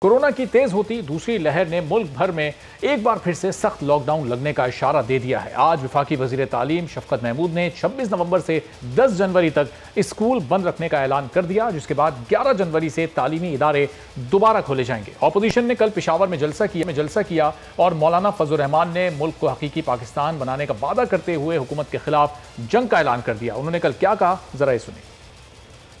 Corona की तेज होती दूसरी लहर ने मुल्क भर में एक बार फिर से सख्त लॉकडाउन लगने का इशारा दे दिया है। आज वफाकी वजीर तालीम शफकत महमूद ने 26 नवंबर से 10 जनवरी तक स्कूल बंद रखने का ऐलान कर दिया, जिसके बाद 11 जनवरी से तालीमी इदारे दोबारा खोले जाएंगे। अपोजिशन ने कल पेशावर में जलसा किया और मौलाना फजल रहमान ने मुल्क को हकीकी पाकिस्तान बनाने का वादा करते हुए हुकूमत के खिलाफ जंग का ऐलान कर दिया। उन्होंने कल क्या कहा, जरा ये सुनिए।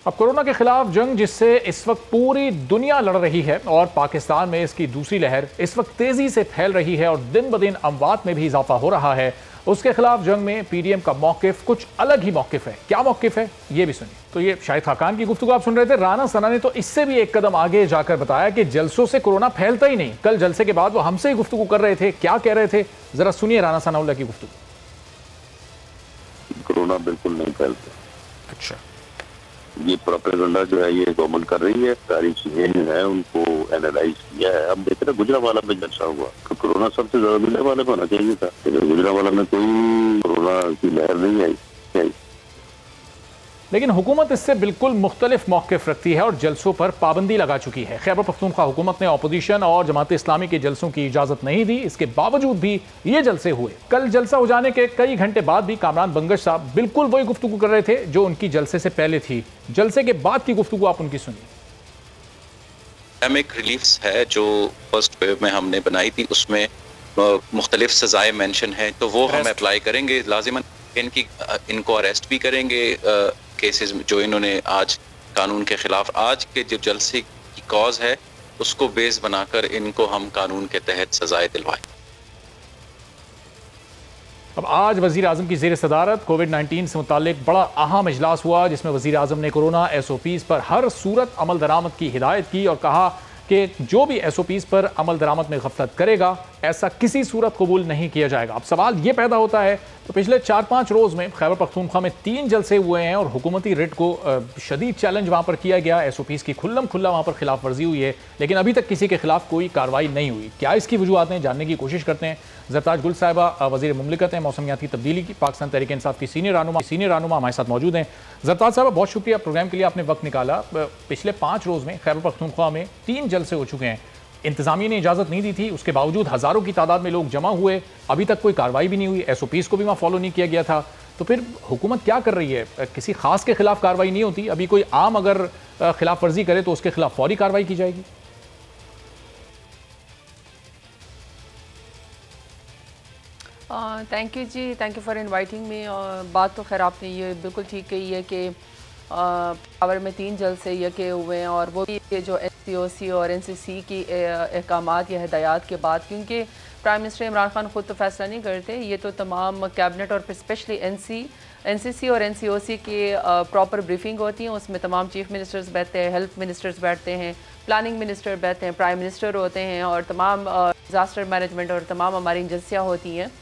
अब कोरोना के खिलाफ जंग जिससे इस वक्त पूरी दुनिया लड़ रही है और पाकिस्तान में इसकी दूसरी लहर इस वक्त तेजी से फैल रही है और दिन ब दिन अमवात में भी इजाफा हो रहा है, उसके खिलाफ जंग में पीडीएम का मौकिफ कुछ अलग ही मौकिफ है। क्या मौकिफ है ये भी सुनिए। तो ये शाहिद खाकान की गुफ्तगू आप सुन रहे थे। राना सना ने तो इससे भी एक कदम आगे जाकर बताया कि जलसों से कोरोना फैलता ही नहीं। कल जलसे के बाद वो हमसे ही गुफ्तगू कर रहे थे, क्या कह रहे थे, जरा सुनिए राना सनाउल्लाह की गुफ्तगू। कोरोना बिल्कुल नहीं फैलता। अच्छा, ये प्रोपेगेंडा जो है ये गवर्नमेंट कर रही है, सारी चीजें जो है उनको एनालाइज किया है। अब देख रहे गुजरावाला में जलसा हुआ तो कोरोना सबसे ज्यादा मिलने वाले में होना चाहिए था, लेकिन गुजरावाला में कोई कोरोना की लहर नहीं आई। लेकिन हुकूमत इससे बिल्कुल मुख्तलिफ मौक़िफ़ रखती है और जलसों पर पाबंदी लगा चुकी है। खैबर पख्तूनख्वा हुकूमत ने अपोजिशन और जमात इस्लामी के जलसों की इजाज़त नहीं दी, इसके बावजूद भी ये जलसे हुए। कल जलसा हो जाने के कई घंटे बाद भी कामरान बंगश साहब बिल्कुल वही गुफ्तगू कर रहे थे जो उनकी जलसे से पहले थी। जलसे के बाद की गुफ्तगू आप उनकी सुनिए। पैंडेमिक रिलीफ्स है जो फर्स्ट वेव में हमने बनाई थी, उसमें मुख्तलिफ सजाएं मेंशन है, तो वो हम अप्लाई करेंगे लाजिमन। इनको अरेस्ट भी करेंगे केसेस जो इन्होंने आज कानून के खिलाफ, आज के जो जलसे की कॉज है उसको बेस बनाकर इनको हम कानून के तहत सजाएं दिलवाएं। अब आज वज़ीर आज़म की ज़ेर सदारत कोविड-19 से मुतालिक बड़ा अहम इजलास हुआ, जिसमें वज़ीर आज़म ने कोरोना SOPs पर हर सूरत अमल दरामद की हिदायत की और कहा कि जो भी SOPs पर अमल दरामद में गफलत करेगा ऐसा किसी सूरत कबूल नहीं किया जाएगा। अब सवाल ये पैदा होता है, तो पिछले 4-5 रोज़ में खैबर पख्तूनख्वा में 3 जलसे हुए हैं और हुकूमती रिट को शदीद चैलेंज वहाँ पर किया गया। SOPs की खुल्लम खुल्ला वहाँ पर खिलाफ वर्जी हुई है, लेकिन अभी तक किसी के खिलाफ कोई कार्रवाई नहीं हुई। क्या इसकी वजूहत हैं, जानने की कोशिश करते हैं। ज़रताज गुल साहिबा वज़ीर मुमलिकत हैं, मौसमियाती तब्दीली की पाकिस्तान तहरीक इंसाफ की सीनियर रहनुमा हमारे साथ मौजूद हैं। ज़रताज साहबा बहुत शुक्रिया, प्रोग्राम के लिए आपने वक्त निकाला। पिछले 5 रोज़ में खैबर पख्तूनख्वा में 3 जलसे हो चुके हैं। इंतज़ामिया ने इजाज़त नहीं दी थी, उसके बावजूद हज़ारों की तादाद में लोग जमा हुए, अभी तक कोई कार्रवाई भी नहीं हुई। SOPs को भी वहाँ फॉलो नहीं किया गया था। तो फिर हुकूमत क्या कर रही है? किसी खास के खिलाफ कार्रवाई नहीं होती, अभी कोई आम अगर खिलाफ वर्जी करे तो उसके खिलाफ फौरी कार्रवाई की जाएगी। Thank you ji, thank you for inviting me. बात तो खैर आपने ये बिल्कुल ठीक कही है कि पावर में 3 जलसे ये के हुए हैं और वो भी जो SCOC और NCC की अहकामात या हिदायत के बाद, क्योंकि प्राइम मिनिस्टर इमरान खान खुद तो फैसला नहीं करते, ये तो तमाम कैबिनेट और स्पेशली NCC और NCOC की प्रॉपर ब्रीफिंग होती है। उसमें तमाम चीफ मिनिस्टर्स बैठते हैं, हेल्थ मिनिस्टर्स बैठते हैं, प्लानिंग मिनिस्टर बैठते हैं, प्राइम मिनिस्टर होते हैं और तमाम डिज़ास्टर मैनेजमेंट और तमाम हमारी एजेंसियाँ होती हैं।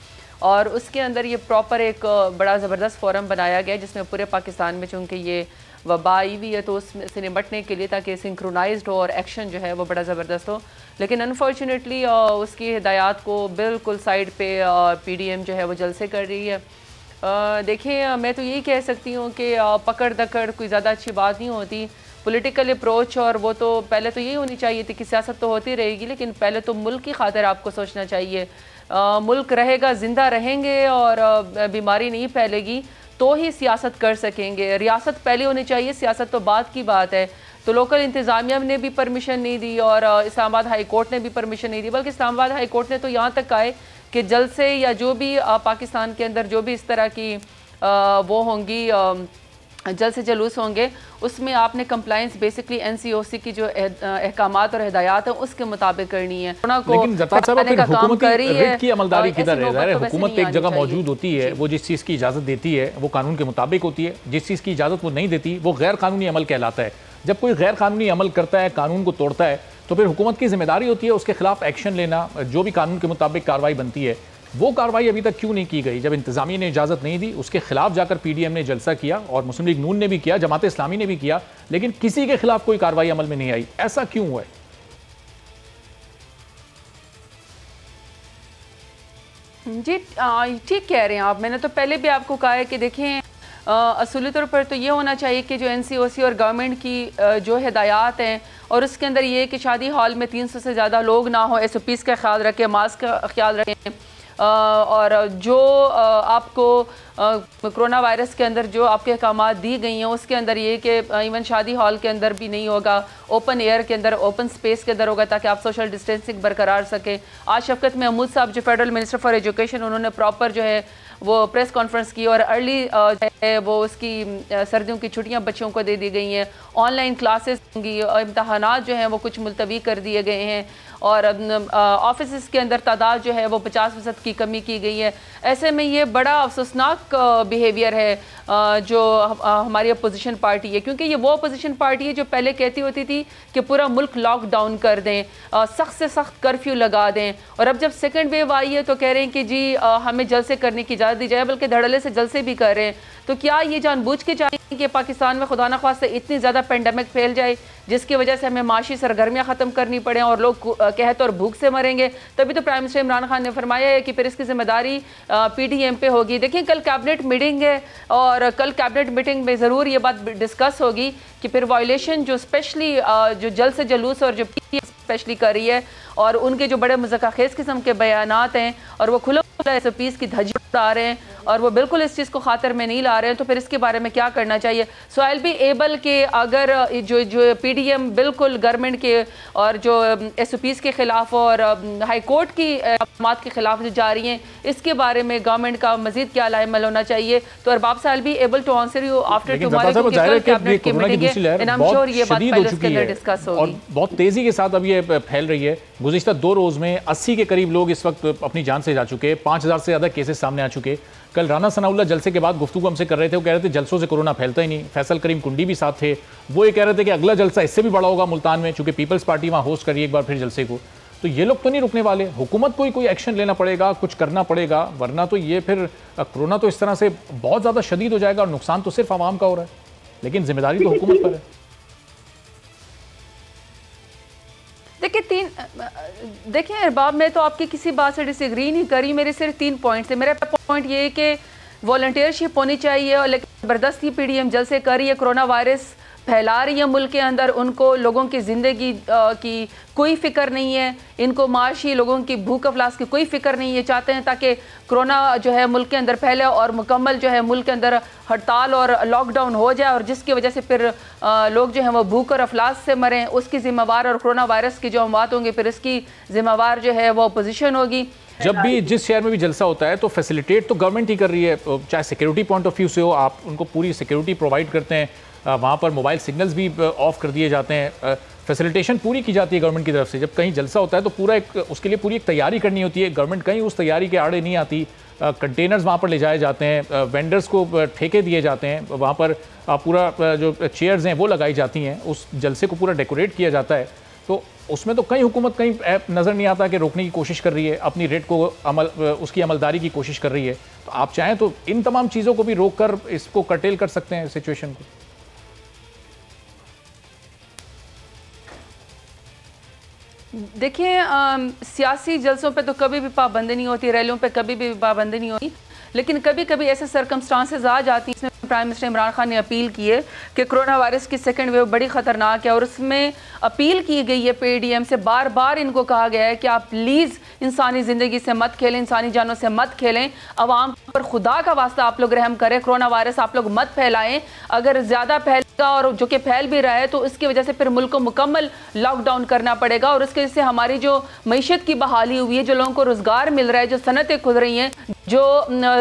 और उसके अंदर ये प्रॉपर एक बड़ा ज़बरदस्त फोरम बनाया गया जिसमें पूरे पाकिस्तान में, चूँकि ये वबा आई हुई है तो उससे निपटने के लिए, ताकि सिंक्रोनाइज्ड हो और एक्शन जो है वो बड़ा ज़बरदस्त हो। लेकिन अनफॉर्चुनेटली उसकी हिदायत को बिल्कुल साइड पे PDM जो है वो जलसे कर रही है। देखिए, मैं तो यही कह सकती हूँ कि पकड़ दकड़ कोई ज़्यादा अच्छी बात नहीं होती। पॉलिटिकल अप्रोच और वो तो पहले तो यही होनी चाहिए थी कि सियासत तो होती रहेगी, लेकिन पहले तो मुल्क की खातिर आपको सोचना चाहिए। मुल्क रहेगा, ज़िंदा रहेंगे और बीमारी नहीं फैलेगी तो ही सियासत कर सकेंगे। रियासत पहले होनी चाहिए, सियासत तो बाद की बात है। तो लोकल इंतज़ामिया ने भी परमिशन नहीं दी और इस्लामाबाद हाई कोर्ट ने भी परमिशन नहीं दी, बल्कि इस्लामाबाद हाई कोर्ट ने तो यहाँ तक आए कि जलसे या जो भी पाकिस्तान के अंदर जो भी इस तरह की वो होंगी जल्द से जलूस होंगे, उसमें आपने कंप्लाइंस बेसिकली NCOC की जो अहकामात और हिदायत है उसके मुताबिक करनी है। लेकिन ज़रताज साहब फिर हुकूमती रिट की अमलदारी किधर है? हुकूमत एक जगह मौजूद होती है, वो जिस चीज़ की इजाज़त देती है वो कानून के मुताबिक होती है, जिस चीज़ की इजाज़त वो नहीं देती वो गैर कानूनी अमल कहलाता है। जब कोई गैर कानूनी अमल करता है, कानून को तोड़ता है, तो फिर हुकूमत की जिम्मेदारी होती है उसके खिलाफ एक्शन लेना, जो भी कानून के मुताबिक कार्रवाई बनती है। वो कार्रवाई अभी तक क्यों नहीं की गई? जब इंतज़ामिया ने इजाज़त नहीं दी, उसके खिलाफ जाकर PDM ने जलसा किया और मुस्लिम लीग नून ने भी किया, जमात इस्लामी ने भी किया, लेकिन किसी के खिलाफ कोई कार्रवाई अमल में नहीं आई। ऐसा क्यों हुआ है? जी ठीक कह रहे हैं आप। मैंने तो पहले भी आपको कहा है कि देखें असूली तौर पर तो ये होना चाहिए कि जो NCOC और गवर्नमेंट की जो हिदायत हैं और उसके अंदर ये कि शादी हॉल में 300 से ज़्यादा लोग ना हो, SOPs का ख्याल रखें, मास्क का ख्याल रखें, और जो आपको कोरोना वायरस के अंदर जो आपके अहकाम दी गई हैं उसके अंदर ये कि इवन शादी हॉल के अंदर भी नहीं होगा, ओपन एयर के अंदर, ओपन स्पेस के अंदर होगा ताकि आप सोशल डिस्टेंसिंग बरकरार सकें। आज शफकत महमूद साहब जो फेडरल मिनिस्टर फॉर एजुकेशन, उन्होंने प्रॉपर जो है वो प्रेस कॉन्फ्रेंस की और अर्ली जो है वो उसकी सर्दियों की छुट्टियां बच्चों को दे दी गई हैं, ऑनलाइन क्लासेस होंगी, इम्तहानात जो हैं वो कुछ मुलतवी कर दिए गए हैं और ऑफिस के अंदर तादाद जो है वो 50% की कमी की गई है। ऐसे में ये बड़ा अफसोसनाक बिहेवियर है जो हमारी अपोजिशन पार्टी है, क्योंकि ये वो अपोजिशन पार्टी है जो पहले कहती होती थी कि पूरा मुल्क लॉकडाउन कर दें, सख्त से सख्त कर्फ्यू लगा दें, और अब जब सेकेंड वेव आई है तो कह रहे हैं कि जी हमें जलसे करने की इजाज़त दी जाए, बल्कि धड़ल्ले से जलसे भी कर रहे हैं। तो क्या ये जानबूझ के चाहेंगे कि पाकिस्तान में खुदा न ख्वास्ते इतनी ज़्यादा पेंडेमिक फैल जाए जिसकी वजह से हमें माशी सरगर्मियाँ ख़त्म करनी पड़े और लोग कहत और भूख से मरेंगे? तभी तो प्राइम मिनिस्टर इमरान खान ने फरमाया है कि फिर इसकी जिम्मेदारी PDM पे होगी। देखिए कल कैबिनेट मीटिंग है और कल कैबिनेट मीटिंग में ज़रूर ये बात डिस्कस होगी कि फिर वायलेशन जो स्पेशली जो जल्द से जलूस और जो PDM स्पेशली कर रही है और उनके जो बड़े मज़ाक़ाखेज़ किस्म के बयानात हैं और वो खुला SOPs की धज्जी उड़ा रहे हैं और वो बिल्कुल इस चीज़ को खातर में नहीं ला रहे हैं, तो फिर इसके बारे में क्या करना चाहिए? सो आई विल बी एबल के अगर जो PDM बिल्कुल गवर्नमेंट के और जो SOPs के ख़िलाफ़ और हाई कोर्ट की बात के ख़िलाफ़ जो जा रही हैं, इसके बारे में गवर्नमेंट का मज़ीद क्या लाइमल होना चाहिए? तो अरबाब साहब be able to answer you after tomorrow, क्योंकि कल कैबिनेट की मीटिंग है एंड आई एम श्योर ये बात पहले उसके अंदर डिस्कस होगी और बहुत तेज़ी के साथ अब ये फैल रही है। गुज़िश्ता 2 रोज़ में 80 के करीब लोग इस वक्त अपनी जान से जा चुके, 5000 से ज़्यादा केसेस सामने आ चुके। कल राना सनाउल्लाह जलसे के बाद गुफ्तगू हमसे कर रहे थे, वो कह रहे थे जलसों से कोरोना फैलता ही नहीं। फैसल करीम कुंडी भी साथ थे, वो ये कह रहे थे कि अगला जलसा इससे भी बड़ा होगा मुल्तान में, चूंकि पीपल्स पार्टी वहाँ होस्ट करी एक बार फिर जलसे को। तो ये लोग तो नहीं रुकने वाले, हुकूमत को ही कोई एक्शन लेना पड़ेगा, कुछ करना पड़ेगा, वरना तो ये फिर कोरोना तो इस तरह से बहुत ज़्यादा शदीद हो जाएगा और नुकसान तो सिर्फ आवाम का हो रहा है, लेकिन जिम्मेदारी तो हुकूमत पर है। देखिए अरबाब, मैं तो आपकी किसी बात से डिसएग्री नहीं करी, मेरे सिर्फ 3 पॉइंट्स है। मेरा पॉइंट ये है कि वॉलंटियरशिप होनी चाहिए और लेकिन ज़बरदस्ती PDM जलसे कर रही है, कोरोना वायरस फैला रही है मुल्क के अंदर, उनको लोगों की ज़िंदगी की कोई फ़िक्र नहीं है, इनको माशी लोगों की भूख अफलास की कोई फ़िक्र नहीं है। चाहते हैं ताकि कोरोना जो है मुल्क के अंदर फैले और मुकम्मल जो है मुल्क के अंदर हड़ताल और लॉकडाउन हो जाए और जिसकी वजह से फिर लोग जो हैं वो भूख और अफलास से मरें, उसकी ज़िम्मेवार, और कोरोना वायरस की जो अमवात होंगी फिर इसकी ज़िम्मेवार जो है वो अपोजिशन होगी। जब भी जिस शहर में भी जलसा होता है तो फैसिलिटेट तो गवर्नमेंट ही कर रही है, चाहे सिक्योरिटी पॉइंट ऑफ व्यू से हो, आप उनको पूरी सिक्योरिटी प्रोवाइड करते हैं, वहाँ पर मोबाइल सिग्नल्स भी ऑफ कर दिए जाते हैं, फैसिलिटेशन पूरी की जाती है गवर्नमेंट की तरफ से। जब कहीं जलसा होता है तो पूरा उसके लिए पूरी एक तैयारी करनी होती है, गवर्नमेंट कहीं उस तैयारी के आड़े नहीं आती। कंटेनर्स वहाँ पर ले जाए जाते हैं, वेंडर्स को ठेके दिए जाते हैं, वहाँ पर पूरा जो चेयर्स हैं वो लगाई जाती हैं, उस जलसे को पूरा डेकोरेट किया जाता है। तो उसमें तो कहीं हुकूमत कहीं नज़र नहीं आता कि रोकने की कोशिश कर रही है, अपनी रेट को उसकी अमलदारी की कोशिश कर रही है। तो आप चाहें तो इन तमाम चीज़ों को भी रोक कर इसको कर्टेल कर सकते हैं सिचुएशन को। देखिए सियासी जलसों पे तो कभी भी पाबंदी नहीं होती, रैलियों पे कभी भी पाबंदी नहीं होती, लेकिन कभी कभी ऐसे सर्कमस्टांसेस आ जाती हैं। इसमें प्राइम मिनिस्टर इमरान खान ने अपील की है कि कोरोना वायरस की सेकंड वेव बड़ी ख़तरनाक है और उसमें अपील की गई है PDM से, बार बार इनको कहा गया है कि आप प्लीज़ इंसानी ज़िंदगी से मत खेलें, इंसानी जानों से मत खेलें, अवाम पर खुदा का वास्ता आप लोग रहम करें, कोरोना वायरस आप लोग मत फैलाएं। अगर ज़्यादा फैलेगा और जो कि फैल भी रहा है तो इसकी वजह से फिर मुल्क को मुकम्मल लॉकडाउन करना पड़ेगा और उसकी वजह से हमारी जो मईशत की बहाली हुई है, जो लोगों को रोज़गार मिल रहा है, जो सनतें खुल रही हैं, जो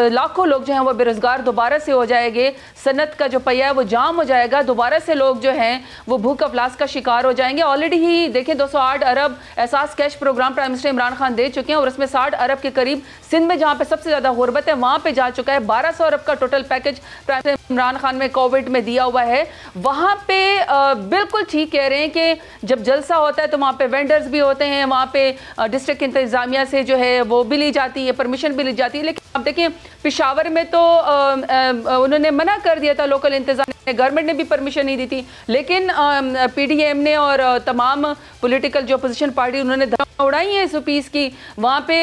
लाखों लोग जो हैं वो बेरोज़गार दोबारा से हो जाएंगे, सनत का जो पहिया है वो जाम हो जाएगा, दोबारा से लोग जो हैं वो भूख अफलास का शिकार हो जाएंगे। ऑलरेडी ही देखिए 208 अरब Ehsaas cash programme prime minister Imran Khan दे चुके हैं और उसमें 60 अरब के करीब सिंध में जहाँ पे सबसे ज़्यादा गुर्बत है वहाँ पे जा चुका है। 1200 अरब का total package prime minister Imran Khan में कोविड में दिया हुआ है। वहाँ पे बिल्कुल ठीक कह रहे हैं कि जब जलसा होता है तो वहाँ पे वेंडर्स भी होते हैं, वहाँ पे डिस्ट्रिक्ट इंतजामिया से जो है वो भी ली जाती है, परमिशन भी ली जाती है। लेकिन आप देखिए पेशावर में तो उन्होंने मना कर दिया था, लोकल इंतजामिया, गवर्नमेंट ने भी परमिशन नहीं दी थी, लेकिन PDM ने और तमाम पॉलिटिकल जो अपोजिशन पार्टी उन्होंने धर्म उड़ाई है SOPs की। वहाँ पे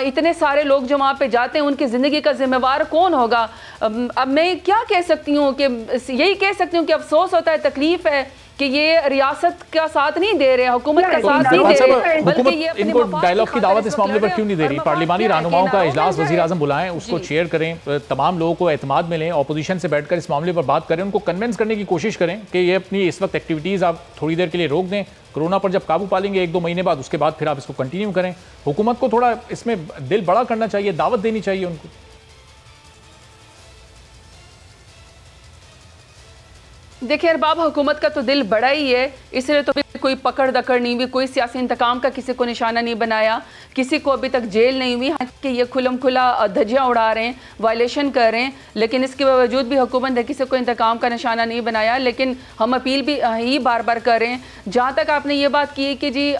इतने सारे लोग जो वहाँ पे जाते हैं उनकी ज़िंदगी का जिम्मेवार कौन होगा? अब मैं क्या कह सकती सकती हूँ कि यही कह सकती हूँ कि अफसोस होता है, तकलीफ है कि ये रियासत का साथ नहीं दे रहे, हुकूमत का साथ नहीं दे रहे, बल्कि ये इनको डायलॉग की दावत इस मामले पर क्यों नहीं दे रही? पार्लिमानी रहनुमाओं का इजलास वज़ीर आज़म बुलाएं, उसको चेयर करें, तमाम लोगों को एतमाद मिलें, ऑपोजिशन से बैठकर इस मामले पर बात करें, उनको कन्विंस करने की कोशिश करें कि ये अपनी इस वक्त एक्टिविटीज़ आप थोड़ी देर के लिए रोक दें, कोरोना पर जब काबू पा लेंगे 1-2 महीने बाद, उसके बाद फिर आप इसको कंटिन्यू करें। हुकूमत को थोड़ा इसमें दिल बड़ा करना चाहिए, दावत देनी चाहिए उनको। देखिए अरबाब, हुकूमत का तो दिल बड़ा ही है, इसलिए तो कोई पकड़ दकड़ नहीं हुई, कोई सियासी इंतकाम का किसी को निशाना नहीं बनाया, किसी को अभी तक जेल नहीं हुई कि ये खुलम खुला धज्जियाँ उड़ा रहे हैं, वायलेशन कर रहे हैं, लेकिन इसके बावजूद भी हुकूमत ने किसी को इंतकाम का निशाना नहीं बनाया। लेकिन हम अपील भी ही बार बार कर रहे हैं। जहाँ तक आपने ये बात की कि जी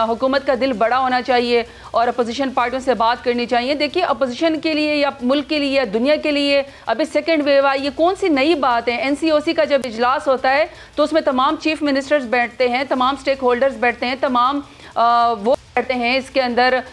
हुकूमत का दिल बड़ा होना चाहिए और अपोजिशन पार्टियों से बात करनी चाहिए, देखिए अपोजिशन के लिए या मुल्क के लिए या दुनिया के लिए अभी सेकेंड वेव आई, ये कौन सी नई बात है? NCOC का जब इजलास होता है तो उसमें तमाम चीफ मिनिस्टर्स बैठते हैं, तमाम स्टेक होल्डर्स बैठते हैं, तमाम वो बैठते हैं, इसके अंदर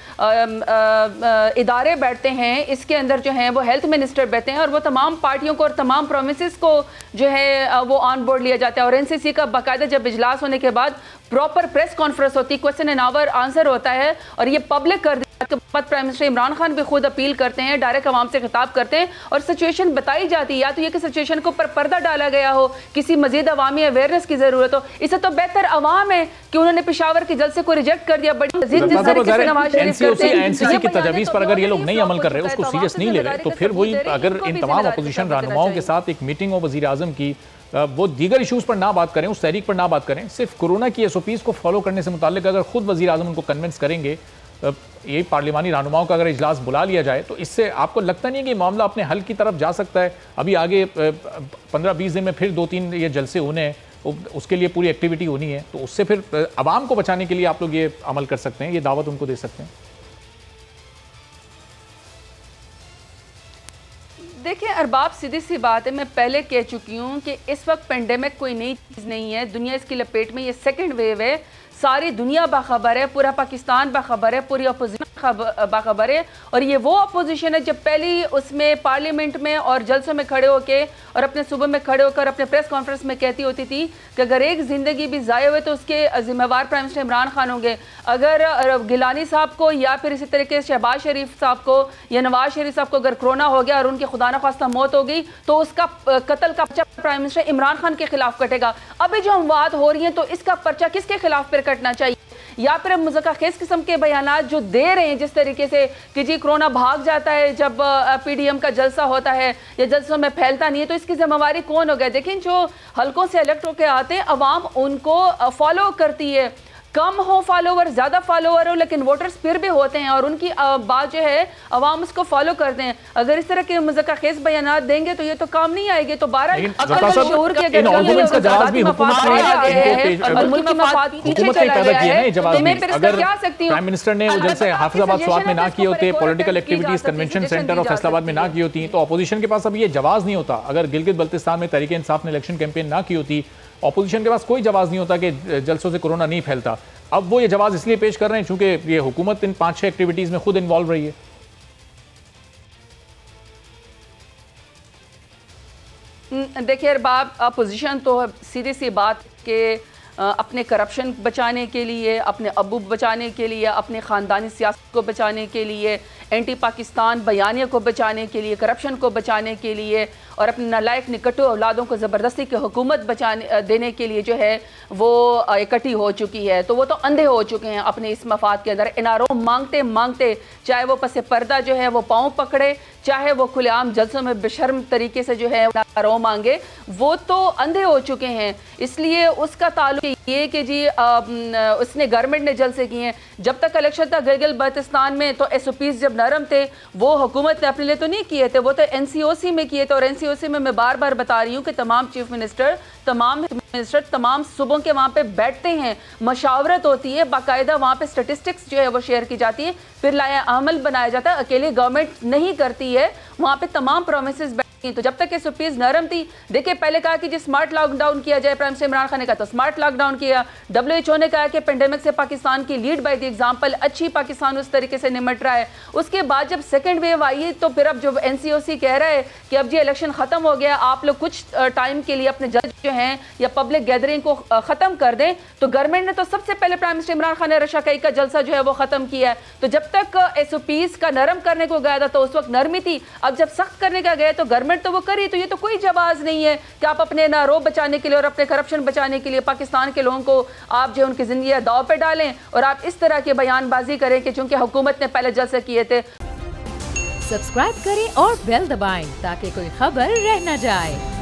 इदारे बैठते हैं, इसके अंदर जो है वो हेल्थ मिनिस्टर बैठते हैं और वो तमाम पार्टियों को और तमाम प्रोमिसेस को जो है वो ऑन बोर्ड लिया जाता है। और NCC का बाकायदा जब इजलास होने के बाद प्रॉपर प्रेस कॉन्फ्रेंस होती है, क्वेश्चन एंड आवर आंसर होता है और ये पब्लिक कर के बाद प्राइम मिनिस्टर इमरान खान भी खुद अपील करते हैं, डायरेक्ट आवाम से खिताब करते हैं और सिचुएशन बताई जाती है। या तो ये कि सिचुएशन को पर्दा डाला गया हो, किसी मजीद अवामी अवेयरनेस की जरूरत हो, इससे तो बेहतर अवाम है कि उन्होंने पेशावर के जलसे को रिजेक्ट कर दिया। बड़ी NCC की तजवीज़ पर अगर ये लोग नहीं अमल कर रहे, उसको सीरियस नहीं ले रहे, तो फिर वही अगर इन तमाम अपोजिशन रहनुमाओं के साथ एक मीटिंग हो वज़ीर आज़म की, वो दीगर इशूज़ पर ना बात करें, उस तहरीक पर ना बात करें, सिर्फ कोरोना की SOPs को फॉलो करने से मुताल्लिक अगर खुद वज़ीर आज़म उनको कन्विंस करेंगे, ये पार्लिमानी रहनुमाओं का अगर इजलास बुला लिया जाए, तो इससे आपको लगता नहीं है कि मामला अपने हल की तरफ जा सकता है? अभी आगे 15-20 दिन में फिर 2-3 ये जलसे होने हैं, उसके लिए पूरी एक्टिविटी होनी है, तो उससे फिर आवाम को बचाने के लिए आप लोग ये अमल कर सकते हैं, ये दावत उनको दे सकते हैं। देखिए अरबाब, सीधी सी बात है, मैं पहले कह चुकी हूँ कि इस वक्त पेंडेमिक कोई नई चीज़ नहीं है, दुनिया इसकी लपेट में, ये सेकंड वेव है, सारी दुनिया बाखबर है, पूरा पाकिस्तान बाखबर है, पूरी अपोजिशन बाखबर है। और ये वो अपोजिशन है जब पहली उसमें पार्लियामेंट में और जलसों में खड़े होकर और अपने सूबे में खड़े होकर अपने प्रेस कॉन्फ्रेंस में कहती होती थी कि अगर एक ज़िंदगी भी ज़ाया हुए तो उसके ज़िम्मेवार प्राइम मिनिस्टर इमरान खान होंगे। अगर गिलानी साहब को या फिर इसी तरीके से शहबाज शरीफ साहब को या नवाज शरीफ साहब को अगर कोरोना हो गया और उनकी खुदा न खास्ता मौत हो गई तो उसका कत्ल का पर्चा प्राइम मिनिस्टर इमरान खान के खिलाफ कटेगा। अभी जो हम बात हो रही है तो इसका पर्चा किसके खिलाफ फिर कटना चाहिए? या फिर हम मुज़क्किर किस्म के बयानात जो दे रहे हैं जिस तरीके से कि जी कोरोना भाग जाता है जब PDM का जलसा होता है या जलसों में फैलता नहीं है, तो इसकी जिम्मेवारी कौन हो गया? देखिए जो हलकों से इलेक्ट होकर आते हैं अवाम उनको फॉलो करती है, कम हो फॉलोवर ज़्यादा फॉलोवर हो, लेकिन वोटर्स फिर भी होते हैं और उनकी बात जो है अवाम उसको फॉलो करते हैं। अगर इस तरह के मुज़क्किर बयानात देंगे तो ये तो काम नहीं आएंगे। तो 12 अकल शऊर की अगर प्राइम मिनिस्टर ने जैसे हाफिजाबाद स्वात में ना किए होते, पॉलिटिकल एक्टिविटीज कन्वेंशन सेंटर और फैसलाबाद में ना की होती, तो अपोजिशन के पास अब ये जवाब नहीं होता। अगर गिलगित बल्तिस्तान में तहरीक इंसाफ ने इलेक्शन कैंपेन ना की होती, ऑपोजिशन के पास कोई जवाब नहीं होता कि जलसों से कोरोना नहीं फैलता। अब वो ये जवाब इसलिए पेश कर रहे हैं क्योंकि ये हुकूमत इन 5-6 एक्टिविटीज में खुद इन्वॉल्व रही है। देखिए अरबाब, अपोजिशन तो सीधी सी बात के अपने करप्शन बचाने के लिए, अपने अबू बचाने के लिए, अपने ख़ानदानी सियासत को बचाने के लिए, एंटी पाकिस्तान बयानिया को बचाने के लिए, करप्शन को बचाने के लिए और अपने नालायक निकटो औलादों को ज़बरदस्ती की हुकूमत बचाने देने के लिए जो है वो इकट्ठी हो चुकी है। तो वो तो अंधे हो चुके हैं अपने इस मफाद के अंदर। NRO मांगते मांगते चाहे वो पसे पर्दा जो है वो पाँव पकड़े, चाहे वो खुलेआम जलसों में बेशर्म तरीके से जो है NRO मांगे, वो तो अंधे हो चुके हैं। इसलिए उसका ताल्लुक ये कि जी उसने गवर्नमेंट ने जलसे किए हैं। जब तक इलेक्शन था गिलगित बल्तिस्तान में तो SOPs जब नरम थे वो हुकूमत ने अपने लिए तो नहीं किए थे, वो तो NCOC में किए थे। और NCOC में मैं बार बार बता रही हूँ कि तमाम चीफ मिनिस्टर, तमाम सूबों के वहाँ पे बैठते हैं, मशावरत होती है, बाकायदा वहाँ पे स्टेटिस्टिक्स जो है वो शेयर की जाती है, फिर लाया अमल बनाया जाता है। अकेले गवर्नमेंट नहीं करती है, वहाँ पे तमाम प्रोमिसेस तो जब तक SOPs नरम थी, देखिए पहले कहा कि जी स्मार्ट लॉकडाउन किया जाए, प्राइम मिनिस्टर इमरान खान ने कहा तो स्मार्ट लॉकडाउन किया। WHO ने कहा कि पेंडेमिक से पाकिस्तान की लीड बाय द एग्जांपल अच्छी, पाकिस्तान उस तरीके से निमट रहा है। उसके बाद जब सेकंड वेव आई तो फिर अब जो NCOC कह रहा है कि अब जी इलेक्शन खत्म हो गया, आप लोग कुछ टाइम के लिए अपने जज जो हैं या पब्लिक गैदरिंग को खत्म कर दें, तो गवर्नमेंट ने तो सबसे पहले प्राइम मिनिस्टर इमरान खान ने रशाकई का जलसा जो है वो खत्म किया है। तो जब तक SOPs का नरम करने को गया था तो उस वक्त नरमी थी, अब जब सख्त करने का गया तो गवर्नमेंट तो वो करी, तो ये तो कोई जवाब नहीं है कि आप अपने नारोब बचाने के लिए और अपने करप्शन बचाने के लिए पाकिस्तान के लोगों को आप जो उनकी जिंदगी दाव पे डालें और आप इस तरह के बयानबाजी करें कि चूंकि हुकूमत ने पहले जलसे किए थे। सब्सक्राइब करें और बेल दबाएं ताकि कोई खबर रह न जाए।